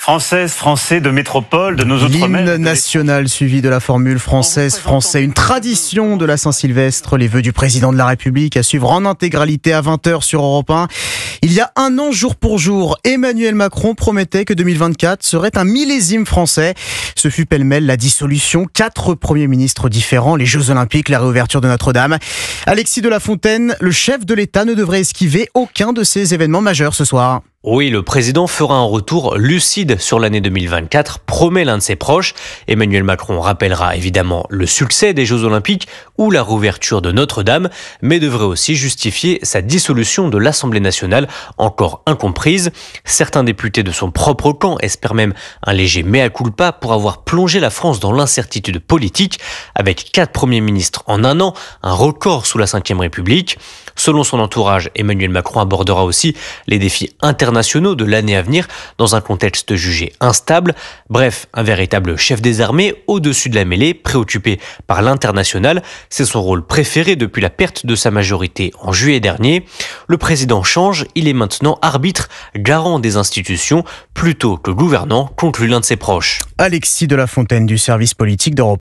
Françaises, Français de métropole, de nos outre-mer. L'hymne national suivi de la formule française, Français. Une tradition de la Saint-Sylvestre, les vœux du président de la République à suivre en intégralité à 20h sur Europe 1. Il y a un an, jour pour jour, Emmanuel Macron promettait que 2024 serait un millésime français. Ce fut pêle-mêle la dissolution, 4 premiers ministres différents, les Jeux Olympiques, la réouverture de Notre-Dame. Alexis de la Fontaine, le chef de l'État ne devrait esquiver aucun de ces événements majeurs ce soir. Oui, le président fera un retour lucide sur l'année 2024, promet l'un de ses proches. Emmanuel Macron rappellera évidemment le succès des Jeux Olympiques ou la réouverture de Notre-Dame, mais devrait aussi justifier sa dissolution de l'Assemblée nationale, encore incomprise. Certains députés de son propre camp espèrent même un léger mea culpa pour avoir plongé la France dans l'incertitude politique, avec 4 premiers ministres en un an, un record sous la Ve République. Selon son entourage, Emmanuel Macron abordera aussi les défis internationaux de l'année à venir dans un contexte jugé instable. Bref, un véritable chef des armées au-dessus de la mêlée, préoccupé par l'international. C'est son rôle préféré depuis la perte de sa majorité en juillet dernier. Le président change, il est maintenant arbitre, garant des institutions, plutôt que gouvernant, conclut l'un de ses proches. Alexis de la Fontaine du service politique d'Europe 1.